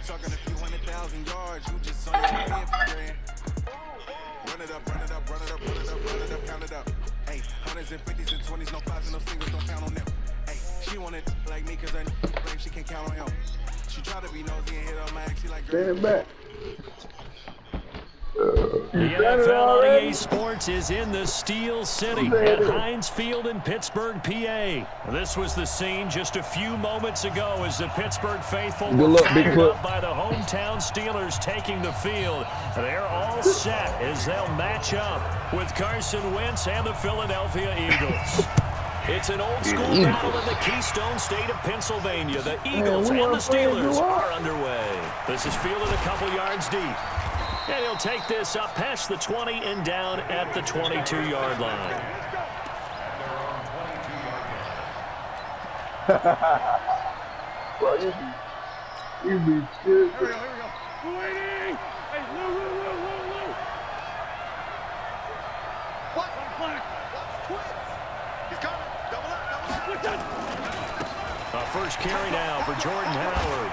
talking a few 100,000 yards. You just on your head for grand. Run it up, run it up, run it up, run it up, run it up, count it up. Hey, hundreds and fifties and 20s, no fives and no singles, don't count on them. Hey, she wanted like me cause her blame, she can't count on him. She tried to be nosy and hit on my ex, she like girl. Stand back. The NFL on EA Sports is in the Steel City at Heinz Field in Pittsburgh, PA. This was the scene just a few moments ago as the Pittsburgh faithful were fired up by the hometown Steelers taking the field. They're all set as they'll match up with Carson Wentz and the Philadelphia Eagles. It's an old-school battle in the Keystone State of Pennsylvania. The Eagles and the Steelers are underway. This is fielded a couple yards deep. And he'll take this up past the 20 and down at the 22-yard line. Well, you be good. Here we go. Waiting. Hey, Lou. What? He's coming. Double up. A first carry now for Jordan Howard.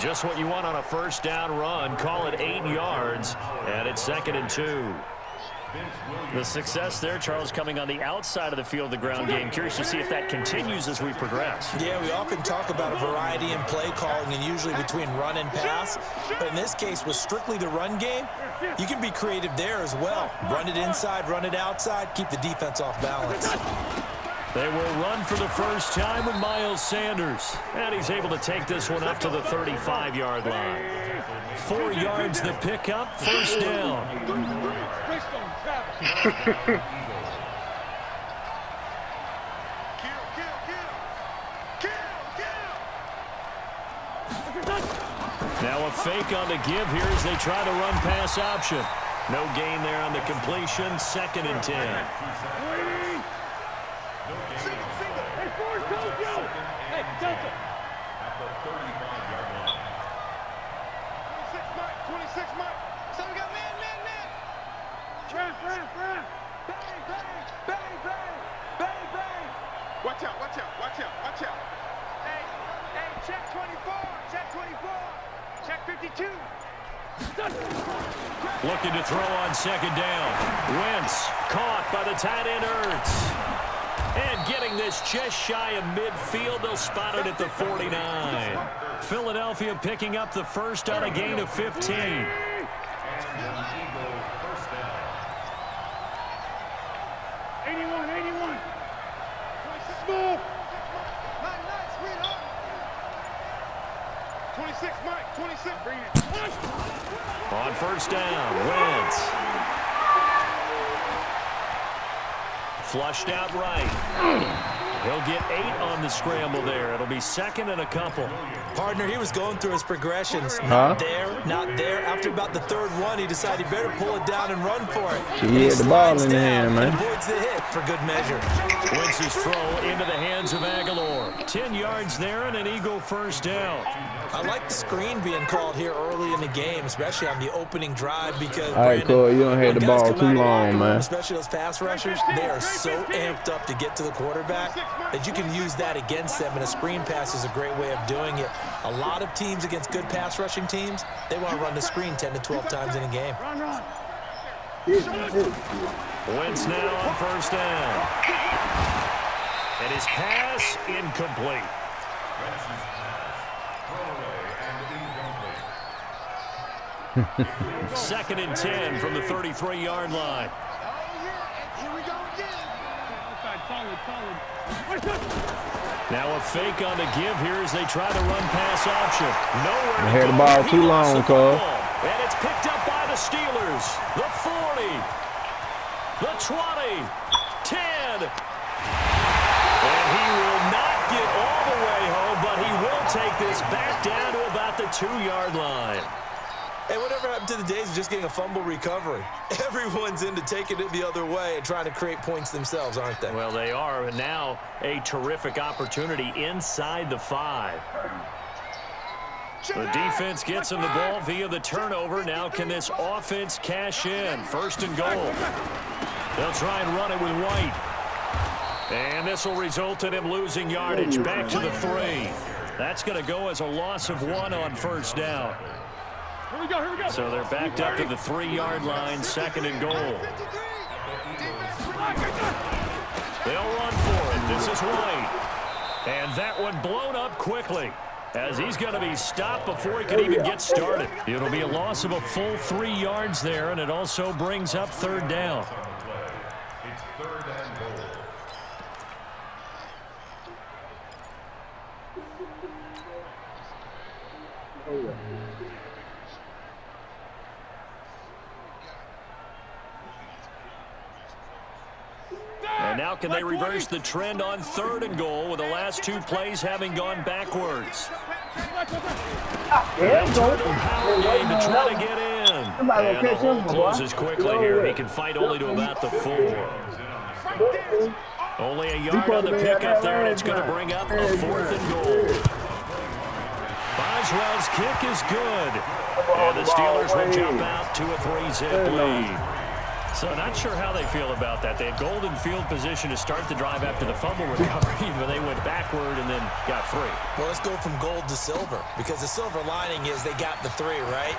Just what you want on a first down run. Call it 8 yards, and it's 2nd and 2. The success there, Charles, coming on the outside of the field, the ground game. Curious to see if that continues as we progress. Yeah, we often talk about a variety in play calling and usually between run and pass. But in this case, with strictly the run game, you can be creative there as well. Run it inside, run it outside, keep the defense off balance. They will run for the first time with Miles Sanders. And he's able to take this one up to the 35-yard line. 4 yards the pickup, first down. Now a fake on the give here as they try to run pass option. No gain there on the completion, 2nd and 10. Hey, Delta. At the 35-yard line. 26 Mike. So we got man. Bang. Watch out. Hey, check 24. Check 52. Looking to throw on 2nd down. Wentz caught by the tight end Ertz. And getting this just shy of midfield, they'll spot it at the 49. Philadelphia picking up the first on a gain of 15. 81. Small. 26, Mike. 26. Bring it. On first down, Wentz. Flushed out right. He'll get 8 on the scramble there. It'll be 2nd and a couple. Partner, he was going through his progressions. Not there. After about the 3rd one, he decided he better pull it down and run for it. He had the ball in the hand, man. Avoids the hit for good measure. Wentz's throw into the hands of Aguilar. 10 yards there and an Eagle first down. I like the screen being called here early in the game, especially on the opening drive because, all right, Cole, you don't have the ball too long, man. Especially those pass rushers, they are so amped up to get to the quarterback that you can use that against them, and a screen pass is a great way of doing it. A lot of teams against good pass rushing teams, they want to run the screen 10 to 12 times in a game. Run. Wentz now on first down. And his pass incomplete. 2nd and 10 from the 33-yard line. Here we go again. Now a fake on the give here as they try to run pass option. Nowhere I had the ball too long, Cole. And it's picked up by the Steelers. The 40, the 20, 10. And he will not get all the way home, but he will take this back down to about the 2-yard line. Hey, whatever happened to the days of just getting a fumble recovery? Everyone's into taking it the other way and trying to create points themselves, aren't they? Well, they are. And now a terrific opportunity inside the 5. The defense gets him the ball via the turnover. Now can this offense cash in? 1st and goal. They'll try and run it with White. And this will result in him losing yardage back to the 3. That's going to go as a loss of 1 on first down. Here we go. So they're backed up to the 3-yard line, second and goal. They'll run for it. This is White. And that one blown up quickly, as he's going to be stopped before he can even get started. It'll be a loss of a full 3 yards there, and it also brings up third down. It's third and goal. And now can they reverse the trend on third and goal with the last 2 plays having gone backwards? Power game to try to get in. And the hole closes quickly here. He can fight only to about the 4. Only a yard on the pickup there, and it's going to bring up a 4th and goal. Boswell's kick is good. And the Steelers will jump out to a 3-zip lead. So not sure how they feel about that. They had golden field position to start the drive after the fumble recovery, but they went backward and then got free. Well, let's go from gold to silver, because the silver lining is they got the 3, right?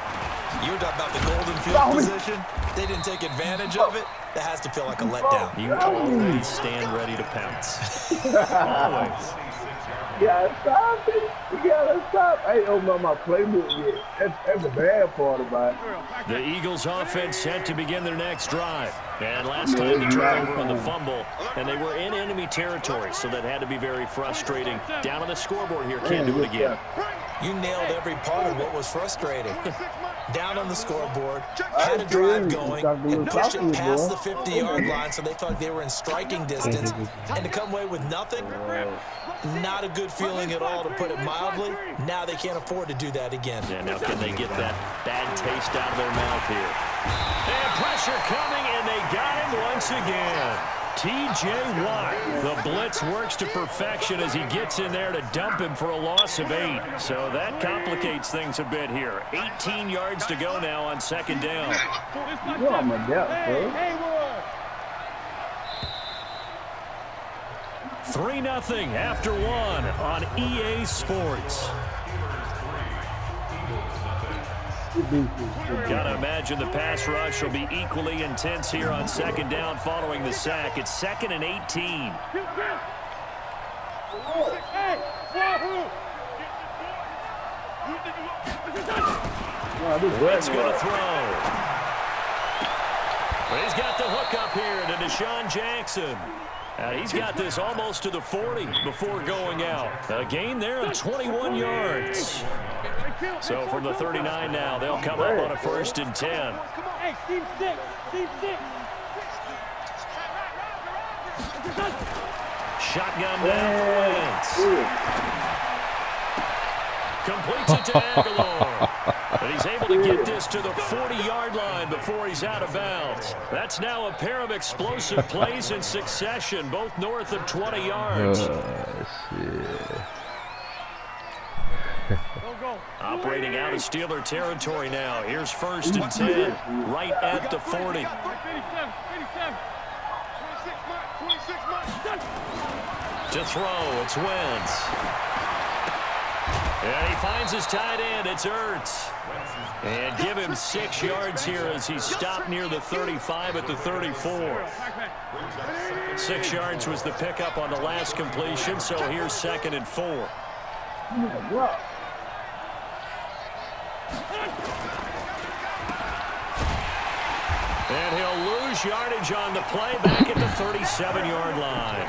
You were talking about the golden field position. They didn't take advantage of it. That has to feel like a letdown. You always stand ready to pounce. Always. You gotta stop it. You gotta stop. I ain't opened up my playbook yet. That's the bad part about it. The Eagles offense set to begin their next drive. And last time the turnover on the fumble, and they were in enemy territory, so that had to be very frustrating. Down on the scoreboard here, can't do it again. You nailed every part of what was frustrating. Down on the scoreboard, had a drive going, and pushed it past the 50-yard line, so they thought they were in striking distance. And to come away with nothing, not a good feeling at all, to put it mildly. Now they can't afford to do that again. Yeah, now can they get that bad taste out of their mouth here? And pressure coming, and they got him once again. T.J. Watt. The blitz works to perfection as he gets in there to dump him for a loss of 8. So that complicates things a bit here. 18 yards to go now on second down. You're on my depth, bro. 3-0 after 1 on EA Sports. Gotta imagine the pass rush will be equally intense here on second down following the sack. It's 2nd and 18. White's going to throw. But he's got the hook up here to Deshaun Jackson. He's got this almost to the 40 before going out. A gain there of 21 yards. So from the 39 now, they'll come up on a 1st and 10. Shotgun down for Wentz. Completes it to Aguilar. But he's able to get this to the 40-yard line before he's out of bounds. That's now a pair of explosive plays in succession, both north of 20 yards. Operating out of Steeler territory now. Here's 1st and 10, right at the 40. To throw, it's Wentz. And he finds his tight end, it's Ertz. And give him 6 yards here as he's stopped near the 35 at the 34. 6 yards was the pickup on the last completion, so here's 2nd and 4. And he'll lose yardage on the play back at the 37-yard line.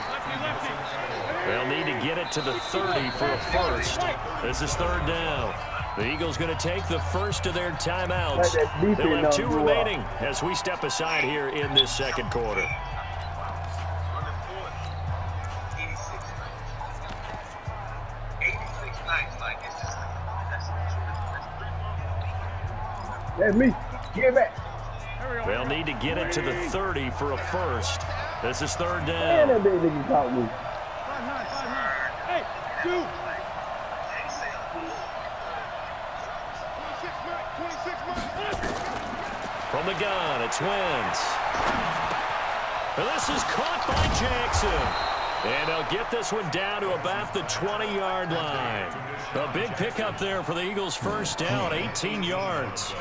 They'll need to get it to the 30 for a 1st. This is 3rd down. The Eagles going to take the first of their timeouts. They'll have 2 remaining as we step aside here in this second quarter. That's me. Give it back. They'll need to get it to the 30 for a 1st. This is 3rd Man, down. that big nigga caught me. Hey, dude. From the gun, it's Wentz. And this is caught by Jackson. And they'll get this one down to about the 20-yard line. A big pickup there for the Eagles' first down, 18 yards.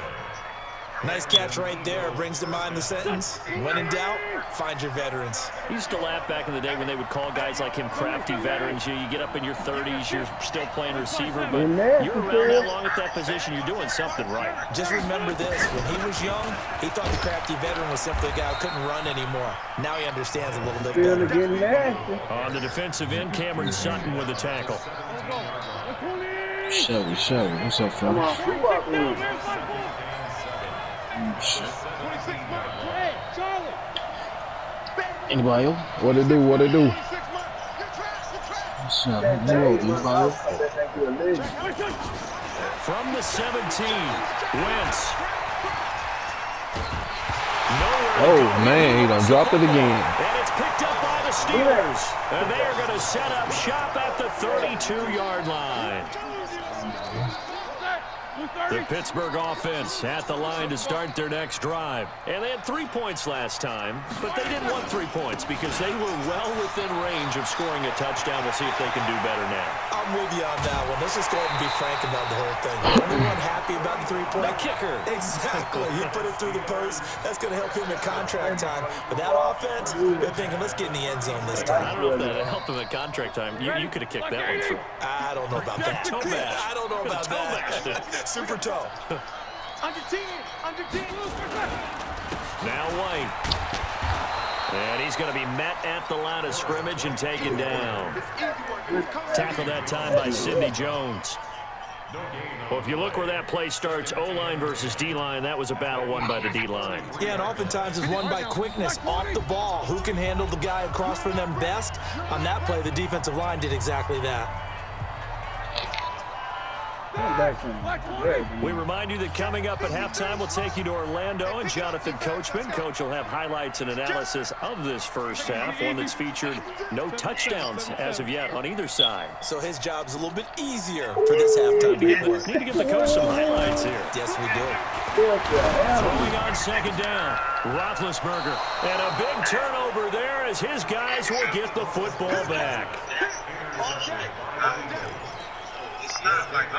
Nice catch right there. Brings to mind the sentence, when in doubt, find your veterans. I used to laugh back in the day when they would call guys like him crafty veterans. You get up in your 30s, you're still playing receiver, but you're around that long at that position, you're doing something right. Just remember this, when he was young, he thought the crafty veteran was simply a guy who couldn't run anymore. Now he understands a little bit better. On the defensive end, Cameron Sutton with a tackle. Shelby, what's up, fellas? Anybody else? What it do? What's up? Anybody else? From the 17, Wentz. Oh, man, he done dropped it again. And it's picked up by the Steelers. And they are going to set up shop at the 32-yard line. The Pittsburgh offense at the line to start their next drive. And they had 3 points last time, but they didn't want 3 points because they were well within range of scoring a touchdown. We'll see if they can do better now. I'm with you on that one. Let's just go ahead and be frank about the whole thing. Anyone happy about the 3-point? The kicker. Exactly. You put it through the post. That's going to help him at contract time. But that offense, they're thinking, let's get in the end zone this time. I don't know if that helped them at contract time. You could have kicked that one through. I don't know about that. I don't know about that. Super toe. Under 10. Now White. And he's going to be met at the line of scrimmage and taken down. Tackled that time by Sidney Jones. Well, if you look where that play starts, O-line versus D-line, that was a battle won by the D-line. Yeah, and oftentimes it's won by quickness off the ball. Who can handle the guy across from them best? On that play, the defensive line did exactly that. We remind you that coming up at halftime, we'll take you to Orlando and Jonathan Coachman. Coach will have highlights and analysis of this first half, one that's featured no touchdowns as of yet on either side. So his job's a little bit easier for this halftime to get work. Need to give the coach some highlights here. Yes, we do. Throwing on second down, Roethlisberger. And a big turnover there as his guys will get the football back. It's not like I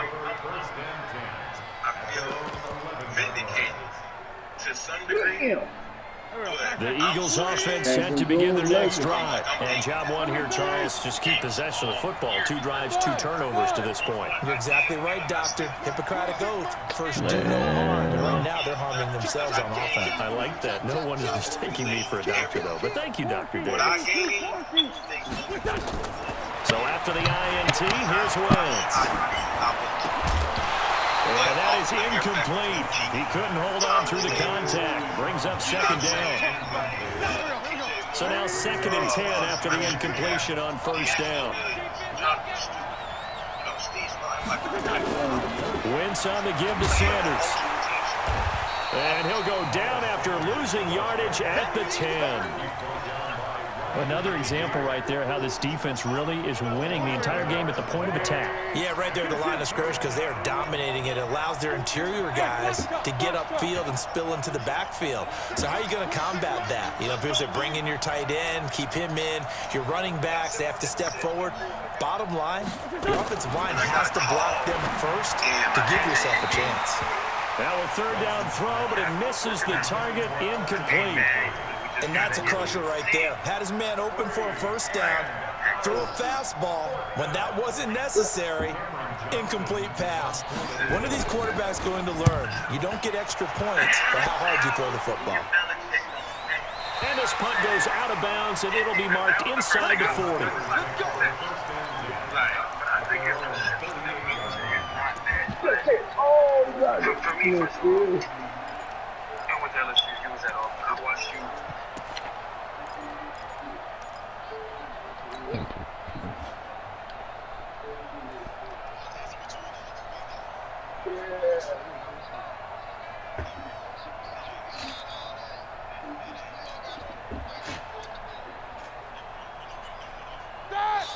feel vindicated to some degree. The Eagles offense set to begin their next drive. And job one here, Charles, just keep possession of the football. 2 drives, 2 turnovers to this point. You're exactly right, Doctor. Hippocratic oath. First, do no harm. And right now, they're harming themselves on offense. I like that. No one is mistaking me for a doctor, though. But thank you, Dr. Davis. So after the INT, here's Wentz. And that is incomplete. He couldn't hold on through the contact. Brings up second down. So now 2nd and 10 after the incompletion on first down. Wentz on the give to Sanders. And he'll go down after losing yardage at the 10. Another example right there how this defense really is winning the entire game at the point of attack. Yeah, right there at the line of scrimmage because they are dominating it. It allows their interior guys to get upfield and spill into the backfield. So how are you going to combat that? You know, if you bring in your tight end, keep him in, your running backs, they have to step forward. Bottom line, your offensive line has to block them first to give yourself a chance. Now a 3rd down throw, but it misses the target, incomplete. And that's a crusher right there. Had his man open for a first down, threw a fastball when that wasn't necessary, incomplete pass. When are these quarterbacks going to learn? You don't get extra points for how hard you throw the football. And this punt goes out of bounds, and it'll be marked inside the 40. Oh, God. For me, first of all, I went to LSU. You was at all. I watched you.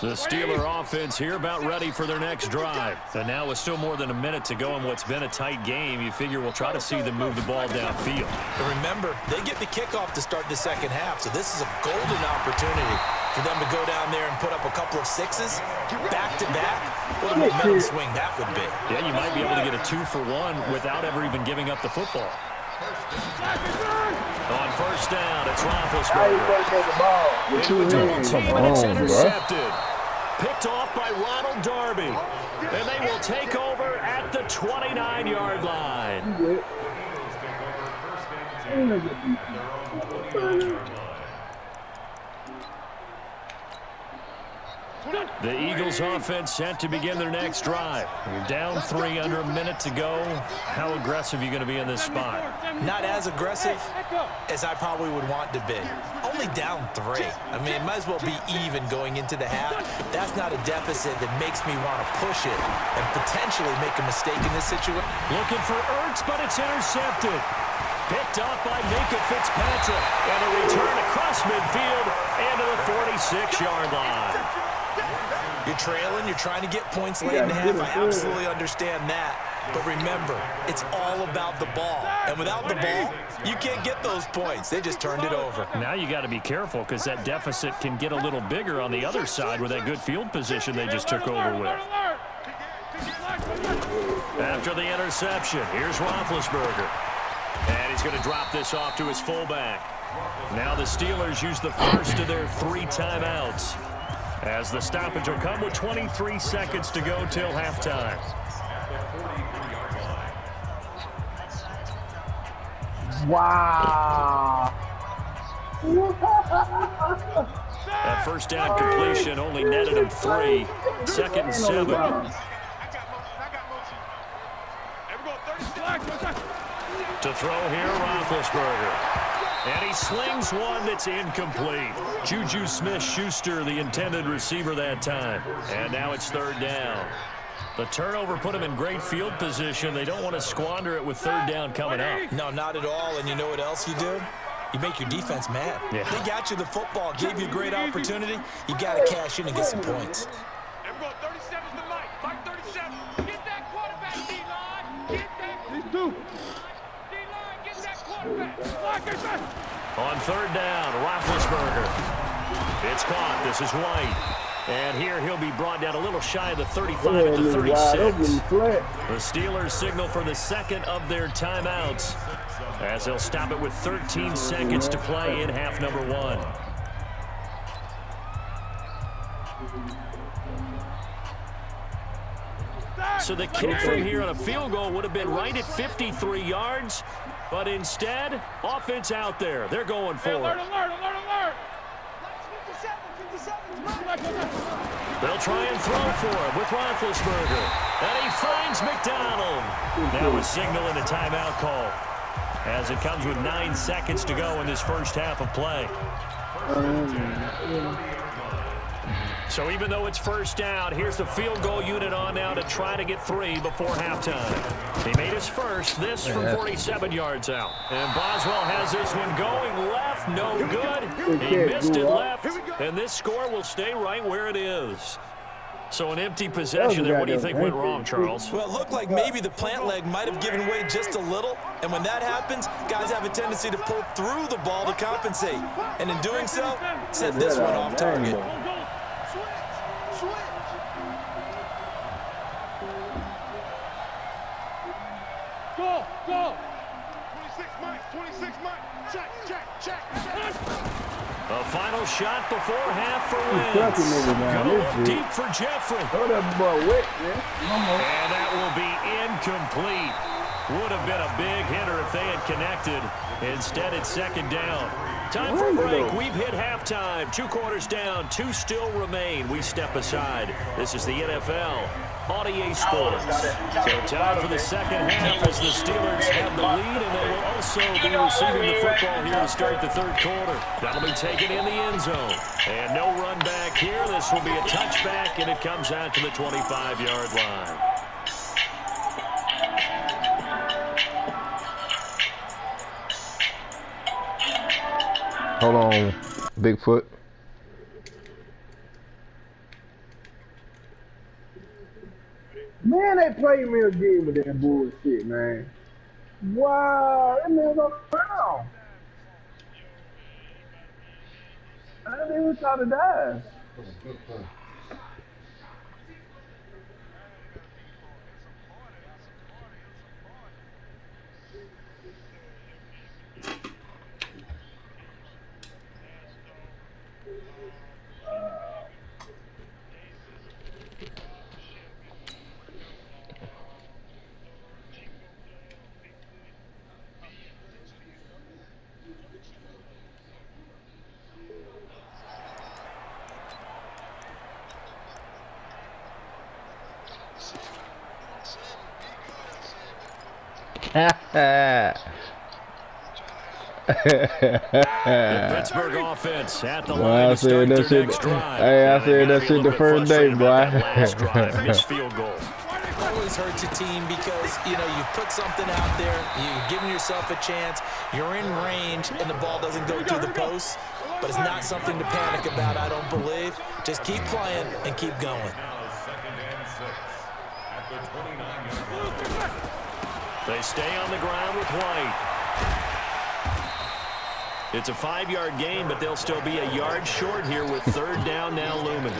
The Steeler offense here about ready for their next drive. And now with still more than a minute to go in what's been a tight game, you figure we'll try to see them move the ball downfield. And remember, they get the kickoff to start the second half, so this is a golden opportunity For them to go down there and put up a couple of sixes, back-to-back, what a momentum swing that would be. Yeah, you might be able to get a 2-for-1 without ever even giving up the football. On first down, it's Roethlisberger. Into a double team, and it's intercepted. Picked off by Ronald Darby. And they will take over at the 29-yard line. The Eagles offense set to begin their next drive. You're down 3 under a minute to go. How aggressive are you going to be in this spot? Not as aggressive as I probably would want to be. Only down 3. I mean, it might as well be even going into the half. That's not a deficit that makes me want to push it and potentially make a mistake in this situation. Looking for Ertz, but it's intercepted. Picked off by Minka Fitzpatrick. And a return across midfield and to the 46-yard line. You're trailing, you're trying to get points late in the half. I absolutely understand that. But remember, it's all about the ball. And without the ball, you can't get those points. They just turned it over. Now you got to be careful because that deficit can get a little bigger on the other side with that good field position they just took over with. After the interception, here's Roethlisberger. And he's going to drop this off to his fullback. Now the Steelers use the first of their 3 timeouts, as the stoppage will come with 23 seconds to go till halftime. Wow. That first down completion only netted him 3. 2nd and 7. To throw here, Roethlisberger. And he slings one that's incomplete. Juju Smith-Schuster, the intended receiver that time. And now it's 3rd down. The turnover put him in great field position. They don't want to squander it with 3rd down coming up. No, not at all. And you know what else you do? You make your defense mad. Yeah. They got you the football, gave you a great opportunity. You got to cash in and get some points. Everyone, 37's the mic. Mike 37. Get that quarterback, D-line. Get that. These two. D-line, get that quarterback. On 3rd down, Roethlisberger. It's caught. This is White. And here he'll be brought down a little shy of the 35 at the 36. The Steelers signal for the 2nd of their timeouts, as they'll stop it with 13 seconds to play in half number 1. So the kick from here on a field goal would have been right at 53 yards, but instead, offense out there. They're going for it. Alert, alert, alert, alert. They'll try and throw for it with Roethlisberger. And he finds McDonald. Now a signal and a timeout call, as it comes with 9 seconds to go in this first half of play. So even though it's first down, here's the field goal unit on now to try to get 3 before halftime. He made his first, this from 47 yards out. And Boswell has this one going left, no good. He missed it left, and this score will stay right where it is. So an empty possession there. What do you think went wrong, Charles? Well, it looked like maybe the plant leg might have given way just a little. And when that happens, guys have a tendency to pull through the ball to compensate. And in doing so, set this one off target. Go, go. 26 Mike, 26 Mike. Check, check, check. A final shot before half for Wentz. Go deep for Jeffrey. And that will be incomplete. Would have been a big hitter if they had connected. Instead, it's 2nd down. Time for a break. We've hit halftime. 2 quarters down. 2 still remain. We step aside. This is the NFL on EA Sports. So time for the 2nd half as the Steelers have the lead, and they will also be receiving the football here to start the 3rd quarter. That'll be taken in the end zone. And no run back here. This will be a touchback, and it comes out to the 25-yard line. Hold on, Bigfoot. Man, they played me again with that bullshit, man. Wow, that man's on the ground. I didn't even try to die. The Pittsburgh offense at the Boy, line I to start said that their shit. next drive. Hey, I And they said gotta that be a shit little the bit first day, frustrated boy. about that last drive, missed field goal. Always hurts a team because, you know, you've put something out there, you've given yourself a chance, you're in range, and the ball doesn't go through the post. But it's not something to panic about, I don't believe. Just keep playing and keep going. Now 2nd and 6 at the 29-yard line. They stay on the ground with White. It's a 5-yard gain, but they'll still be a yard short here with 3rd down now looming.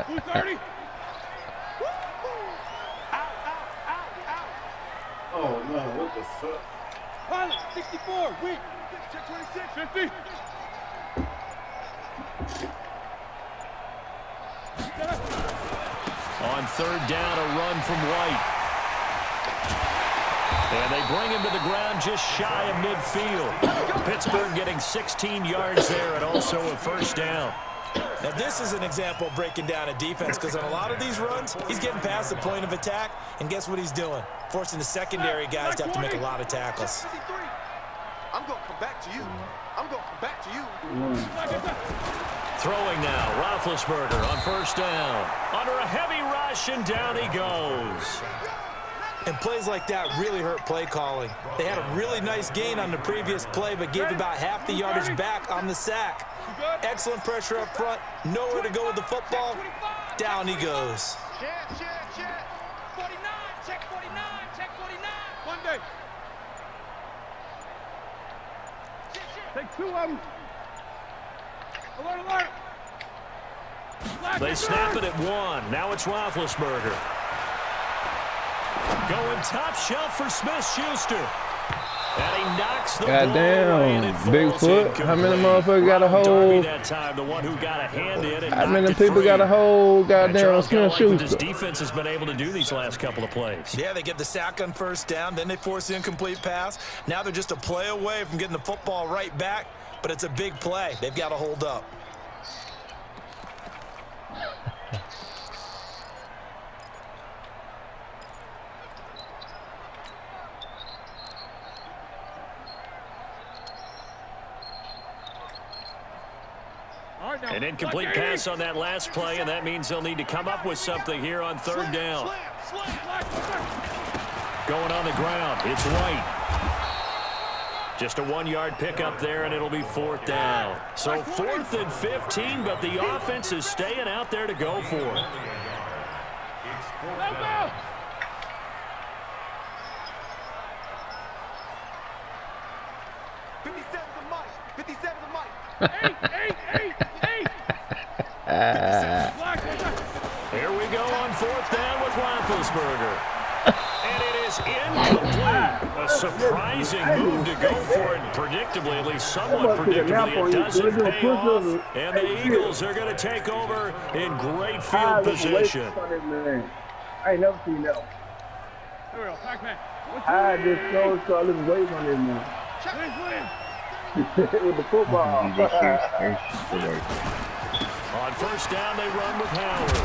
Who's 30? Oh no, what the fuck? Pilot, 64, weak. Check 26, 50. On 3rd down, a run from White. And they bring him to the ground just shy of midfield. Pittsburgh getting 16 yards there and also a 1st down. Now, this is an example of breaking down a defense because on a lot of these runs, he's getting past the point of attack, and guess what he's doing? Forcing the secondary guys to have to make a lot of tackles. I'm going to come back to you. I'm going to come back to you. Throwing now, Roethlisberger on 1st down. Under a heavy rush, and down he goes. And plays like that really hurt play calling. They had a really nice gain on the previous play, but gave about half the yardage back on the sack. Excellent pressure up front. Nowhere to go with the football. Down he goes. Check. 49, check 49, check 49. Monday. Take 2 of them. Alert. They snap it at 1. Now it's Roethlisberger. Going top shelf for Smith-Schuster. And he knocks the ball away, and it Goddamn, falls Bigfoot. How many incomplete. motherfuckers got a Ron Darby hold? that time, the one who got a hand in and How knocked many it people free. got a hold? And Goddamn, Charles, kinda like what this Smith-Schuster. defense has been able to do these last couple of plays. Yeah, they get the sack on 1st down, then they force the incomplete pass. Now they're just a play away from getting the football right back, but it's a big play. They've got to hold up. An incomplete pass on that last play, and that means they'll need to come up with something here on 3rd down. Going on the ground, it's White. Just a 1-yard pickup there, and it'll be 4th down. So 4th and 15, but the offense is staying out there to go for it. It's 4th down. Here we go on 4th down with Roethlisberger. And it is incomplete. A surprising move to go for it. Predictably, at least somewhat predictably, it doesn't pay off. And the Eagles are going to take over in great field position. I ain't never seen that. Here we go, Pac-Man. I just so I look away from him now. With the football. On 1st down, they run with Howard.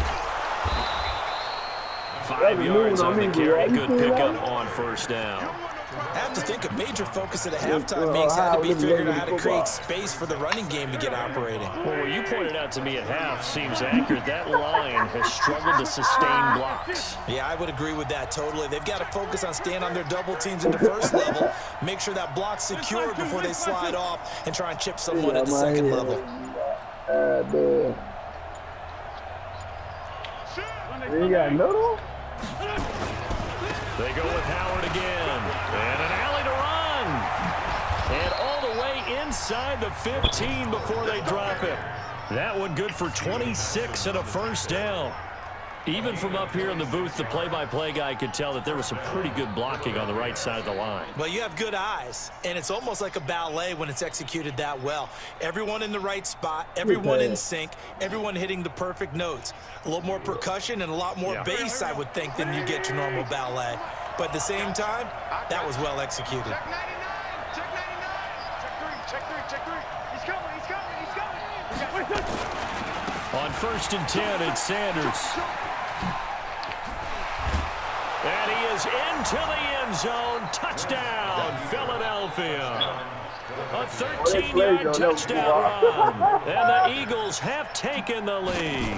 5 yards on the carry. Good pickup on 1st down. I have to think a major focus at a halftime means had to be figuring out how to create space for the running game to get operating. Well, what you pointed out to me at half seems accurate. That line has struggled to sustain blocks. Yeah, I would agree with that totally. They've got to focus on staying on their double teams at the 1st level, make sure that block's secured before they slide off and try and chip someone at the 2nd level. You got noodle? They go with Howard again. And an alley to run. And all the way inside the 15 before they drop it. That one good for 26 and a first down. Even from up here in the booth, the play-by-play guy could tell that there was some pretty good blocking on the right side of the line. Well, you have good eyes, and it's almost like a ballet when it's executed that well. Everyone in the right spot, everyone in sync, everyone hitting the perfect notes. A little more percussion and a lot more bass, I would think, than you get your normal ballet. But at the same time, that was well executed. Check 99. Check 99. Check 3. Check 3. Check 3. He's coming. He's coming. He's coming. On 1st and 10, it's Sanders. And he is into the end zone. Touchdown, Philadelphia. A 13-yard touchdown run. And the Eagles have taken the lead.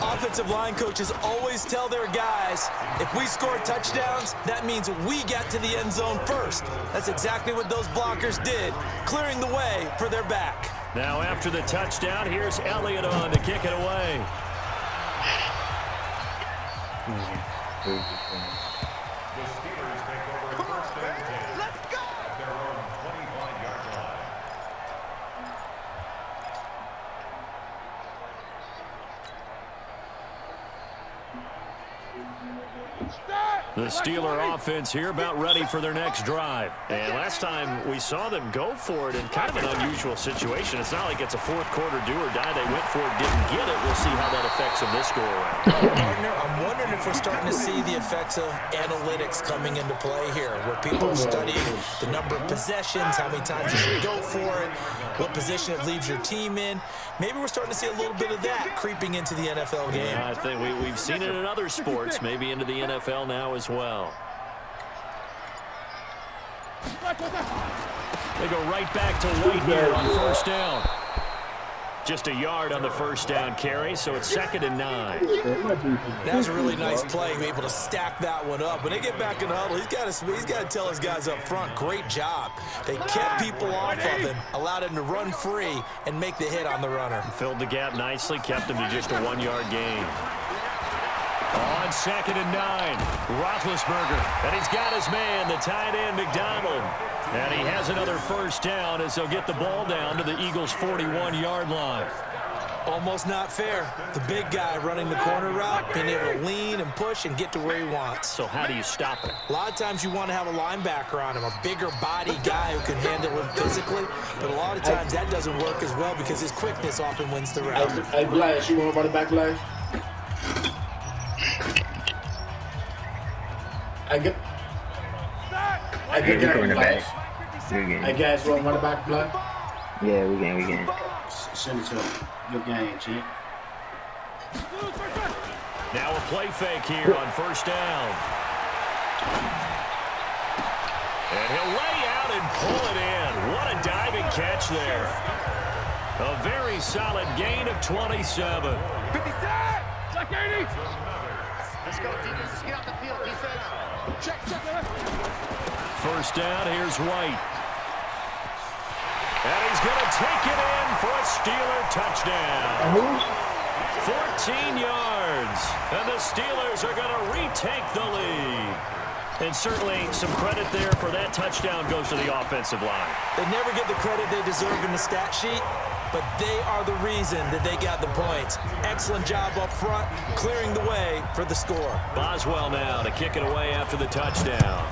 Offensive line coaches always tell their guys, if we score touchdowns, that means we get to the end zone first. That's exactly what those blockers did, clearing the way for their back. Now after the touchdown, here's Elliott on to kick it away. The Steelers take over first and 10. Let's go. At their own 25-yard line. The Steeler offense here about ready for their next drive. And last time we saw them go for it in kind of an unusual situation. It's not like it's a fourth quarter do or die. They went for it, didn't get it. We'll see how that affects them this go around. Partner, I'm wondering if we're starting to see the effects of analytics coming into play here, where people are studying the number of possessions, how many times you should go for it, what position it leaves your team in. Maybe we're starting to see a little bit of that creeping into the NFL game. Yeah, I think we've seen it in other sports, maybe into the NFL now as well. They go right back to White here on first down. Just a yard on the first down carry, so it's 2nd and 9. That was a really nice play, able to stack that one up. When they get back in the huddle, he's got to tell his guys up front, great job. They kept people off of him, allowed him to run free and make the hit on the runner. Filled the gap nicely, kept him to just a 1-yard gain. On 2nd and 9, Roethlisberger, and he's got his man, the tight end, McDonald. And he has another first down as they'll get the ball down to the Eagles' 41-yard line. Almost not fair. The big guy running the corner route, being able to lean and push and get to where he wants. So how do you stop it? A lot of times you want to have a linebacker on him, a bigger body guy who can handle him physically. But a lot of times that doesn't work as well because his quickness often wins the route. Hey, Blash, you want to run it back, Blash? I get Blash. Hey, guys, you want to run it back, Blash? Yeah, we can. Send it to him. Your game, champ. Now a play fake here on first down. And he'll lay out and pull it in. What a diving catch there. A very solid gain of 27. 57. Check 80. Let's go, defense. Get out the field. Defense. Check. First down, here's White. And he's going to take it in for a Steeler touchdown. 14 yards. And the Steelers are going to retake the lead. And certainly some credit there for that touchdown goes to the offensive line. They never get the credit they deserve in the stat sheet, but they are the reason that they got the points. Excellent job up front, clearing the way for the score. Boswell now to kick it away after the touchdown.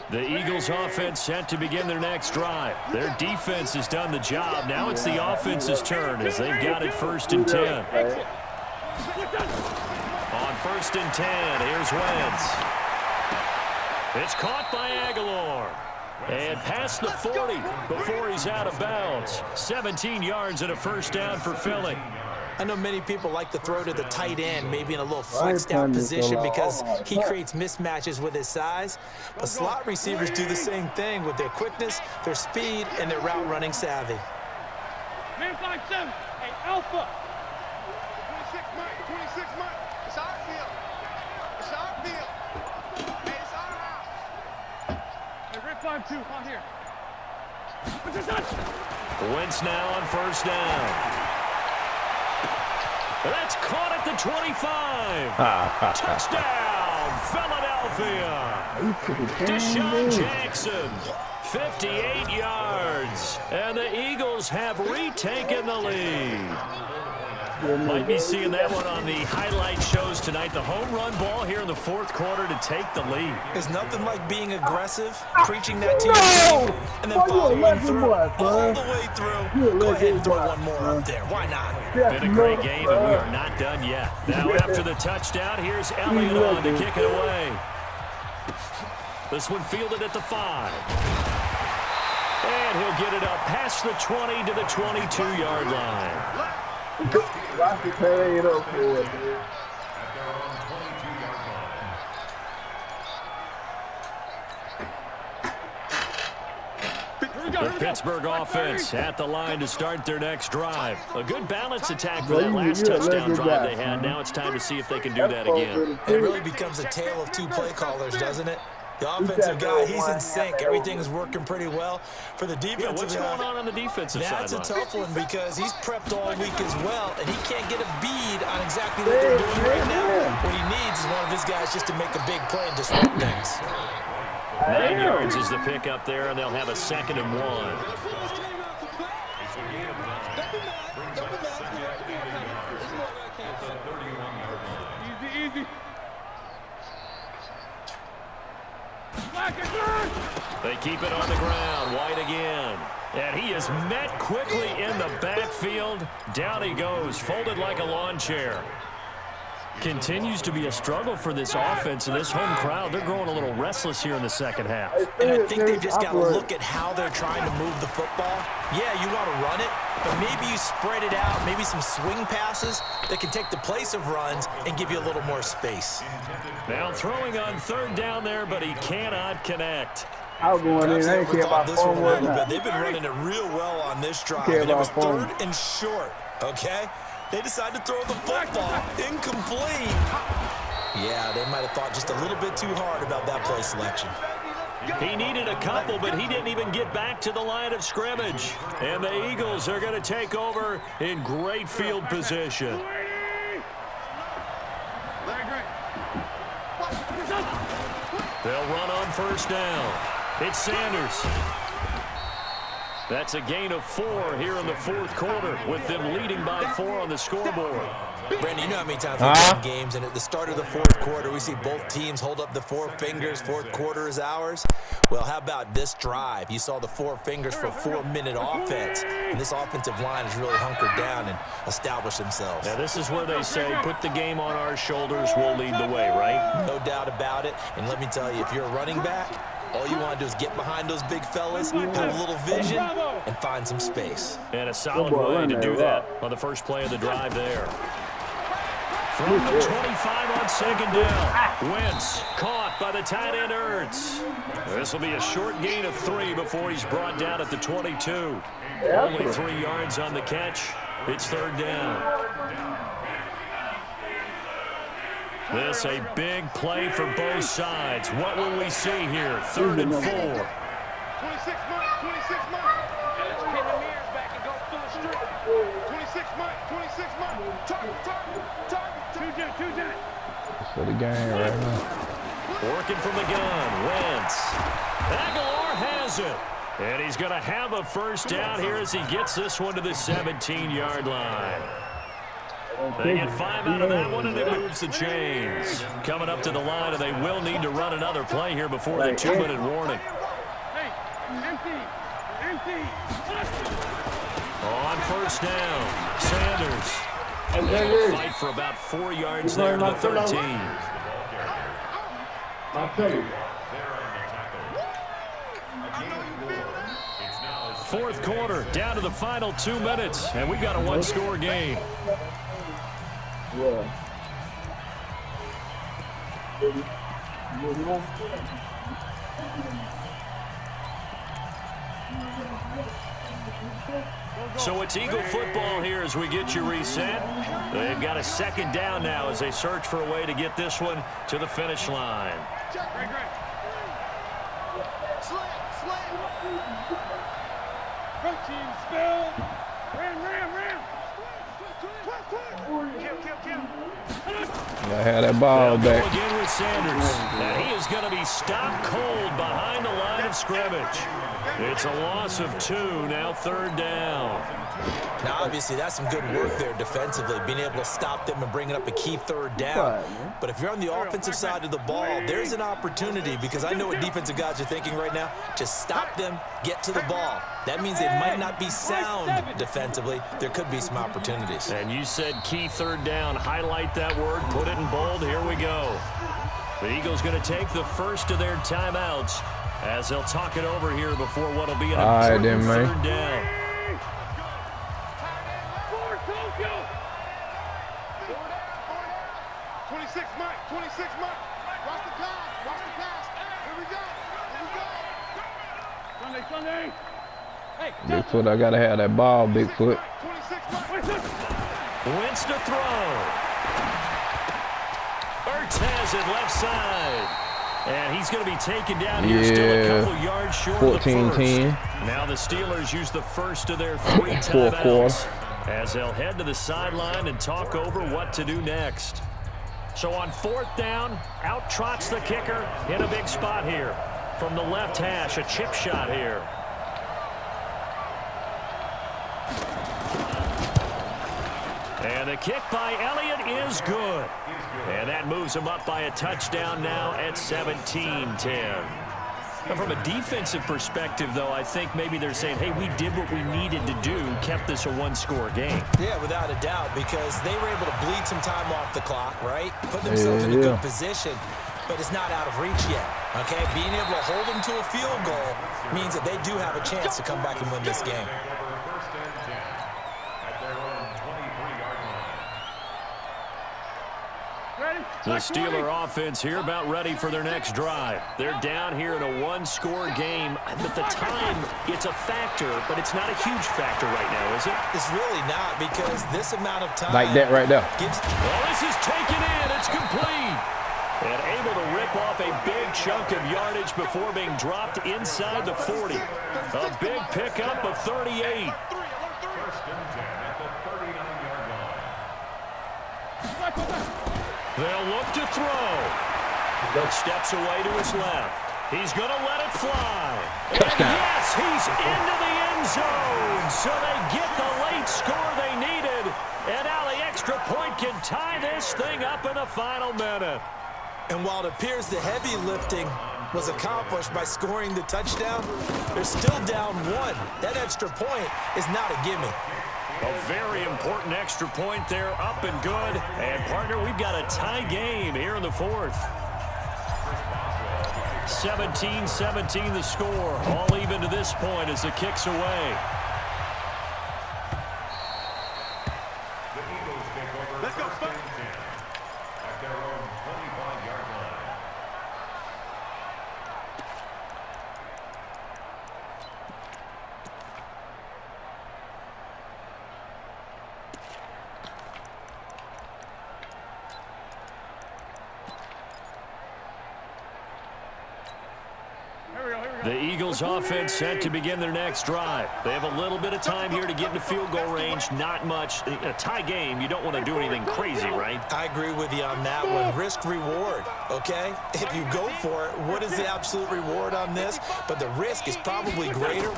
The Eagles offense set to begin their next drive. Their defense has done the job. Now it's the offense's turn as they've got it 1st and 10. On 1st and 10, here's Wentz. It's caught by Aguilar. And past the 40 before he's out of bounds. 17 yards and a first down for Philly. I know many people like to throw to the tight end, maybe in a little flexed out position because he creates mismatches with his size. But slot receivers do the same thing with their quickness, their speed, and their route running savvy. Man 5-7. Hey, Alpha. 26 Mike. 26 Mike. Let's It's our field. It's our field. Hey, it's our house. Hey, Red 5-2, on here. Wentz now on first down. That's caught at the 25. Touchdown, Philadelphia. Deshaun Jackson, 58 yards. And the Eagles have retaken the lead. Might be seeing that one on the highlight shows tonight. The home run ball here in the fourth quarter to take the lead. There's nothing like being aggressive, preaching that to your team, and then following through all the way through. Go ahead and throw one more up there. Why not? Been a great game, and we are not done yet. Now after the touchdown, here's Elliott on to kick it away. This one fielded at the 5. And he'll get it up past the 20 to the 22-yard line. Watch it pay it up for it, man. The Pittsburgh offense at the line to start their next drive. A good balance attack for that last touchdown drive they had. Now it's time to see if they can do that again. It really becomes a tale of two play callers, doesn't it? The offensive guy, he's in sync. Everything's working pretty well. For the defensive guy, what's going on the defensive side? That's a tough one because he's prepped all week as well, and he can't get a bead on exactly what they're doing right now. What he needs is one of his guys just to make a big play and disrupt things. 9 yards is the pick up there, and they'll have a 2nd and 1. Easy. They keep it on the ground. White again. And he is met quickly in the backfield. Down he goes, folded like a lawn chair. Continues to be a struggle for this offense and this home crowd. They're growing a little restless here in the second half. And I think they've just got to look at how they're trying to move the football. Yeah, you want to run it, but maybe you spread it out, maybe some swing passes that can take the place of runs and give you a little more space. Now throwing on 3rd down there, but he cannot connect. I was going in. I didn't care about this one a little bit. They've been running it real well on this drive, and it was 3rd and short, okay? They decided to throw the football incomplete. Yeah, they might have thought just a little bit too hard about that play selection. He needed a couple, but he didn't even get back to the line of scrimmage. And the Eagles are going to take over in great field position. They'll run on first down. It's Sanders. That's a gain of 4 here in the fourth quarter, with them leading by 4 on the scoreboard. Brandon, you know how many times we've won games, and at the start of the fourth quarter, we see both teams hold up the 4 fingers, fourth quarter is ours. Well, how about this drive? You saw the 4 fingers for 4-minute offense, and this offensive line has really hunkered down and established themselves. Now, this is where they say, put the game on our shoulders, we'll lead the way, right? No doubt about it, and let me tell you, if you're a running back, all you want to do is get behind those big fellas, have a little vision, and find some space. And a solid way to do that on the first play of the drive there. From the 25 on 2nd down. Wentz caught by the tight end Ertz. This will be a short gain of 3 before he's brought down at the 22. Only 3 yards on the catch. It's 3rd down. This a big play for both sides. What will we see here? 3rd and 4. 26 months. Let's pin the mirrors back and go through the street. 26 months. Target. 2 jet. For the game right now. Working from the gun. Wentz. Aguilar has it. And he's going to have a first down here as he gets this one to the 17-yard line. They get 5 out of that one, and it moves the chains. Coming up to the line, and they will need to run another play here before the 2-minute warning. Hey, empty. On first down, Sanders. Fight for about 4 yards there to the 13. I'll tell you. Fourth quarter, down to the final 2 minutes, and we've got a 1-score game. Yeah. So it's Eagle football here as we get you reset. They've got a second down now as they search for a way to get this one to the finish line. I had that ball back. Again with Sanders. And he is going to be stopped cold behind the line of scrimmage. It's a loss of 2, now 3rd down. Now, obviously, that's some good work there defensively, being able to stop them and bringing up a key 3rd down. But if you're on the offensive side of the ball, there's an opportunity, because I know what defensive guys are thinking right now. Just stop them, get to the ball. That means they might not be sound defensively. There could be some opportunities. And you said key 3rd down. Highlight that word, put it in bold. Here we go. The Eagles going to take the first of their timeouts as they'll talk it over here before what will be an important 3rd down. Bigfoot, I gotta have that ball, Bigfoot. Wins to throw. Ertz has it left side. And he's going to be taken down here, still a couple yards short of the first. 14-10. Now the Steelers use the first of their 3 timeouts as they'll head to the sideline and talk over what to do next. So on 4th down, out trots the kicker in a big spot here. From the left hash, a chip shot here. And the kick by Elliott is good. And that moves him up by a touchdown now at 17-10. From a defensive perspective, though, I think maybe they're saying, hey, we did what we needed to do, kept this a 1-score game. Yeah, without a doubt, because they were able to bleed some time off the clock, right? Put themselves in a good position, but it's not out of reach yet, okay? Being able to hold them to a field goal means that they do have a chance to come back and win this game. The Steeler offense here about ready for their next drive. They're down here in a 1-score game. But the time, it's a factor, but it's not a huge factor right now, is it? It's really not, because this amount of time... Like that right there. Well, this is taken in. It's complete. And able to rip off a big chunk of yardage before being dropped inside the 40. A big pickup of 38. They'll look to throw. But steps away to his left. He's going to let it fly. Touchdown. Yes, he's into the end zone. So they get the late score they needed. And now the extra point can tie this thing up in the final minute. And while it appears the heavy lifting was accomplished by scoring the touchdown, they're still down 1. That extra point is not a gimme. A very important extra point there, up and good. And, partner, we've got a tie game here in the 4th. 17-17 the score. All even to this point as the kick's away. Let's go. At their own 25-yard line. The Eagles offense set to begin their next drive. They have a little bit of time here to get into field goal range. Not much. A tie game, you don't want to do anything crazy, right? I agree with you on that one. Risk reward, okay? If you go for it, what is the absolute reward on this? But the risk is probably greater.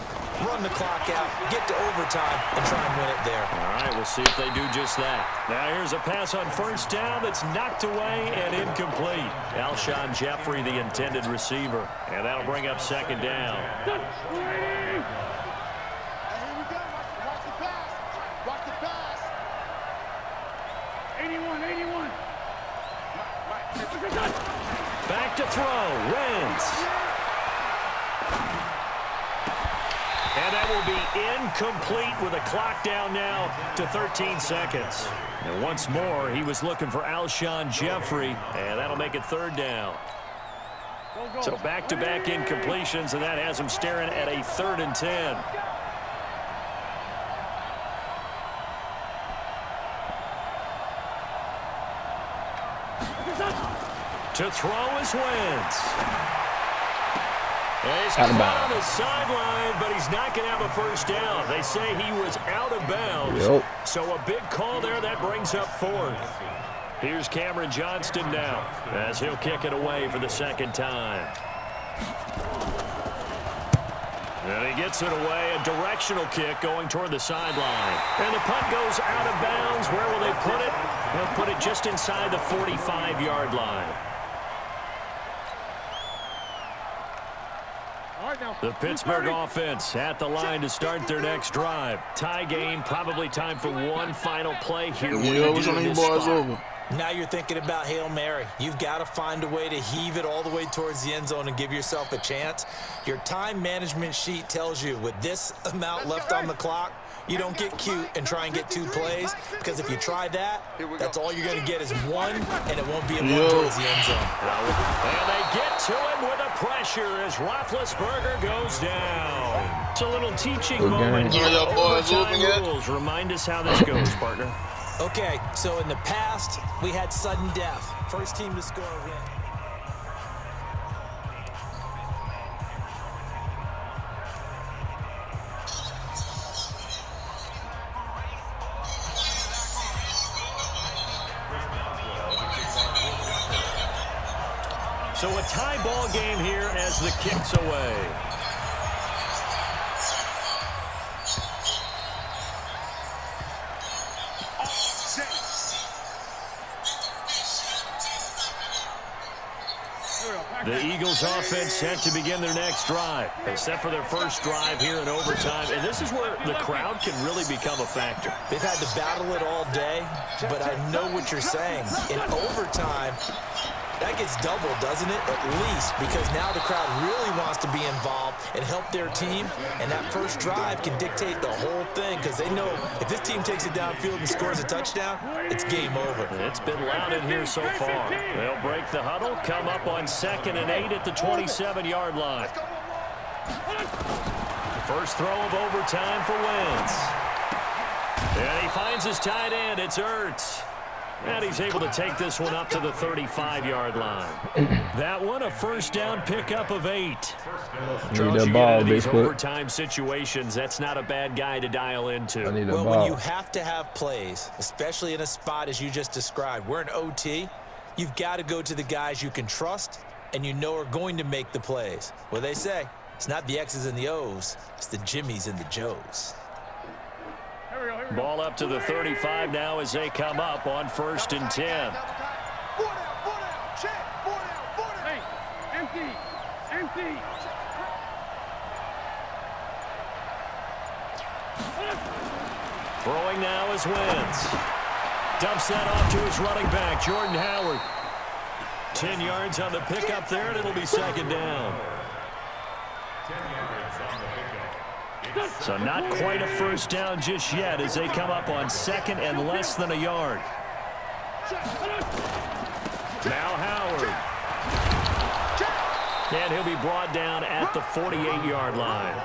Run the clock out, get to overtime, and try and win it there. All right, we'll see if they do just that. Now here's a pass on 1st down that's knocked away and incomplete. Alshon Jeffrey, the intended receiver. And that'll bring up 2nd down. Here we go. Watch the pass. Watch the pass. 81. Back to throw. Wentz. And that will be incomplete with a clock down now to 13 seconds. And once more, he was looking for Alshon Jeffrey, and that'll make it 3rd down. So back-to-back incompletions, and that has him staring at a 3rd and 10. To throw is Wentz. He's Out of caught on bounds. the sideline, but he's not going to have a first down. They say he was out of bounds. Yep. So a big call there. That brings up fourth. Here's Cameron Johnston now as he'll kick it away for the second time. And he gets it away, a directional kick going toward the sideline. And the punt goes out of bounds. Where will they put it? They'll put it just inside the 45-yard line. The Pittsburgh offense at the line to start their next drive. Tie game, probably time for one final play here. Now you're thinking about Hail Mary. You've got to find a way to heave it all the way towards the end zone and give yourself a chance. Your time management sheet tells you with this amount left on the clock, you don't get cute and try and get 2 plays, because if you try that, that's all you're going to get is one, and it won't be a one towards the end zone. And they get to him with the pressure as Roethlisberger goes down. It's a little teaching moment here. Overtime rules. Remind us how this goes, partner. Okay, so in the past, we had sudden death. First team to score a win. So a tie ball game here as the kick's away. The Eagles offense set to begin their next drive. They set for their first drive here in overtime. And this is where the crowd can really become a factor. They've had to battle it all day, but I know what you're saying. In overtime, that gets doubled, doesn't it? At least, because now the crowd really wants to be involved and help their team, and that first drive can dictate the whole thing, because they know if this team takes it downfield and scores a touchdown, it's game over. It's been loud in here so far. They'll break the huddle, come up on 2nd and 8 at the 27-yard line. First throw of overtime for Wentz. And he finds his tight end. It's Ertz. And he's able to take this one up to the 35-yard line. That one, a first down pickup of 8. Need that ball, these Bigfoot. overtime situations, that's not a bad guy to dial into. I need a Well, ball. when you have to have plays, especially in a spot as you just described, we're in OT, you've got to go to the guys you can trust and you know are going to make the plays. Well, they say, it's not the X's and the O's, it's the Jimmies and the Joes. Ball up to the 35 now as they come up on 1st and 10. Hey, empty. Throwing now is Wentz. Dumps that off to his running back, Jordan Howard. 10 yards on the pickup there, and it'll be 2nd down. So not quite a first down just yet as they come up on 2nd and less than a yard. Now Howard. And he'll be brought down at the 48-yard line.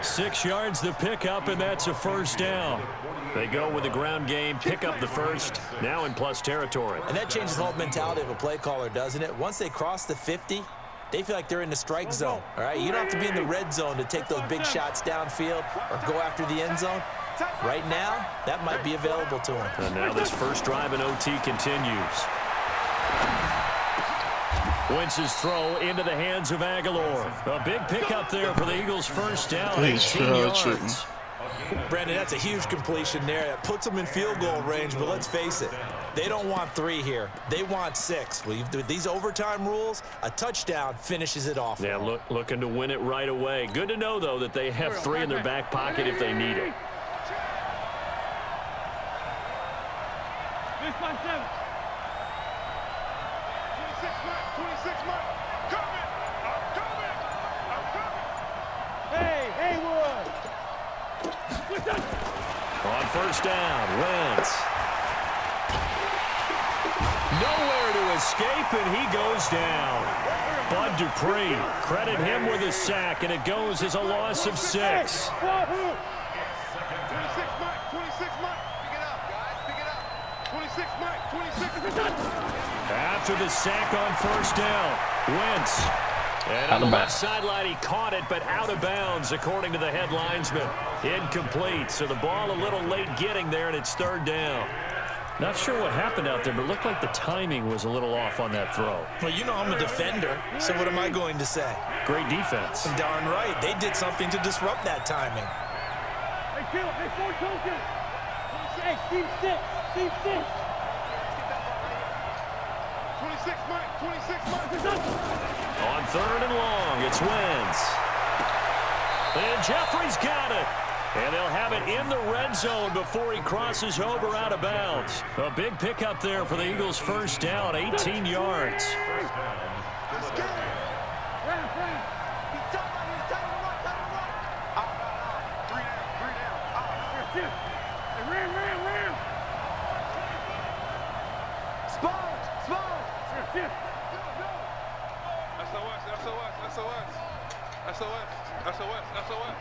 6 yards the pickup, and that's a first down. They go with the ground game, pick up the first, now in plus territory. And that changes the whole mentality of a play caller, doesn't it? Once they cross the 50, they feel like they're in the strike zone, all right? You don't have to be in the red zone to take those big shots downfield or go after the end zone. Right now, that might be available to them. And now this first drive in OT continues. Wentz's throw into the hands of Aguilar. A big pickup there for the Eagles' first down, 18 yards. Brandon, that's a huge completion there. That puts them in field goal range, but let's face it, they don't want 3 here. They want 6. With these overtime rules, a touchdown finishes it off. Yeah, looking to win it right away. Good to know, though, that they have 3 in their back pocket if they need it. This one, 7. 26 mark. Coming. I'm coming. Hey, Haywood. On first down, Wentz. Nowhere to escape, and he goes down. Bud Dupree, credit him with a sack, and it goes as a loss of 6. 26 mark. 26 mark. Pick it up, guys. Pick it up. 26 mark. 26. After after the sack on first down. Wentz. And on the left sideline, he caught it, but out of bounds, according to the head linesman. Incomplete, so the ball a little late getting there, and it's third down. Not sure what happened out there, but it looked like the timing was a little off on that throw. Well, you know I'm a defender, so what am I going to say? Great defense. Darn right. They did something to disrupt that timing. Hey, Kill, hey, four tokens. Hey, Steve 6. Steve 6. 26 minutes. On third and long, it's Wentz. And Jeffrey's got it. And they'll have it in the red zone before he crosses over out of bounds. A big pickup there for the Eagles' first down, 18 yards. SOS.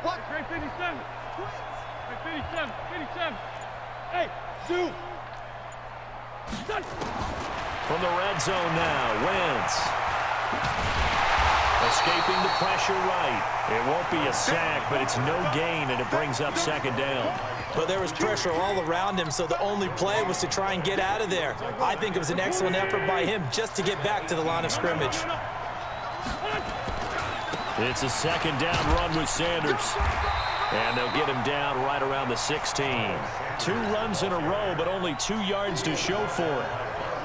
What? Great 57. Great 57. Hey, Sue. From the red zone now, Wentz. Escaping the pressure right. It won't be a sack, but it's no gain, and it brings up second down. But there was pressure all around him, so the only play was to try and get out of there. I think it was an excellent effort by him just to get back to the line of scrimmage. It's a second down run with Sanders. And they'll get him down right around the 16. 2 runs in a row, but only 2 yards to show for it.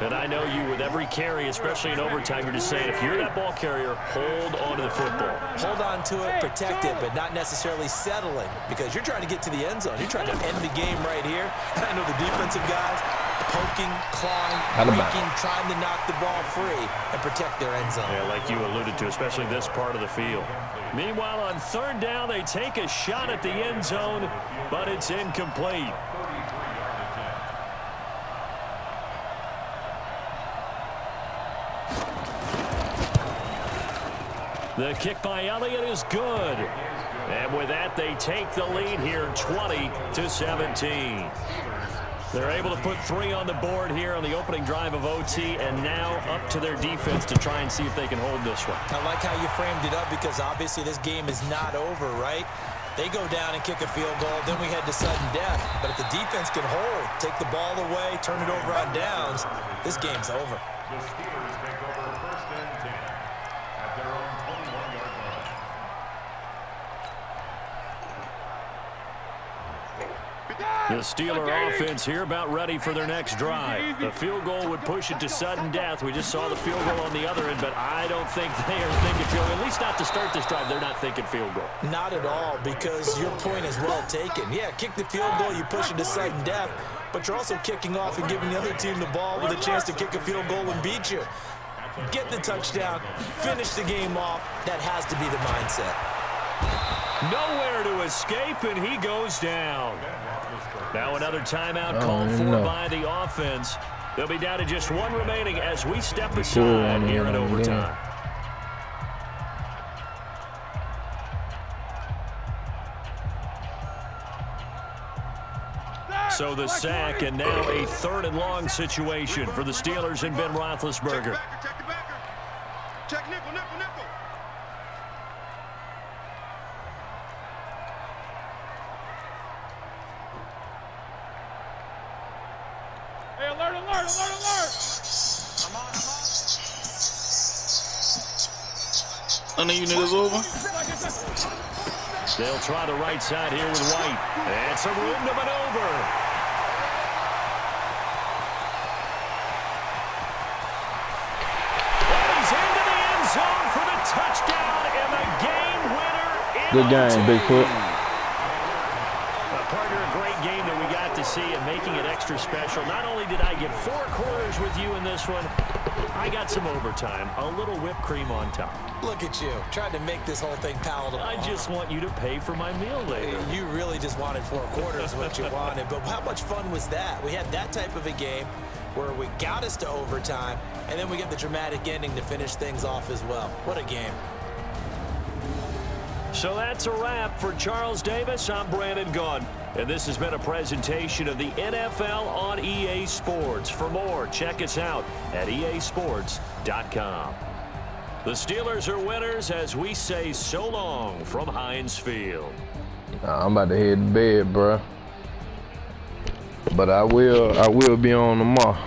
And I know you, with every carry, especially in overtime, you're just saying, if you're that ball carrier, hold on to the football. Hold on to it, protect it, but not necessarily settling, because you're trying to get to the end zone. You're trying to end the game right here. I know the defensive guys poking, clawing, breaking, trying to knock the ball free and protect their end zone. Yeah, like you alluded to, especially this part of the field. Meanwhile, on third down, they take a shot at the end zone, but it's incomplete. The kick by Elliott is good. And with that, they take the lead here, 20-17. They're able to put 3 on the board here on the opening drive of OT, and now up to their defense to try and see if they can hold this one. I like how you framed it up, because obviously this game is not over, right? They go down and kick a field goal, then we head to sudden death. But if the defense can hold, take the ball away, turn it over on downs, this game's over. The Steelers take over first and 10 at their own 21-yard line. The Steeler offense here about ready for their next drive. The field goal would push it to sudden death. We just saw the field goal on the other end, but I don't think they are thinking field goal. At least not to start this drive. They're not thinking field goal. Not at all, because your point is well taken. Yeah, kick the field goal, you push it to sudden death, but you're also kicking off and giving the other team the ball with a chance to kick a field goal and beat you. Get the touchdown, finish the game off. That has to be the mindset. Nowhere to escape, and he goes down. Now another timeout called for by the offense. They'll be down to just 1 remaining as we step aside here in overtime. So the sack, and now a 3rd and long situation for the Steelers and Ben Roethlisberger. Check nickel. Hey, alert. None of you niggas over? They'll try the right side here with White. And some room to maneuver. And he's into the end zone for the touchdown and the game winner. Good game, Bigfoot. Partner, a great game that we got to see, and making it extra special. Not only did I get 4 quarters with you in this one, I got some overtime, a little whipped cream on top. Look at you, trying to make this whole thing palatable. I just want you to pay for my meal later. You really just wanted 4 quarters, what you wanted. But how much fun was that? We had that type of a game where we got us to overtime, and then we get the dramatic ending to finish things off as well. What a game. So that's a wrap. For Charles Davis, I'm Brandon Gunn. And this has been a presentation of the NFL on EA Sports. For more, check us out at easports.com. The Steelers are winners as we say so long from Heinz Field. I'm about to head to bed, bro. But I will be on tomorrow.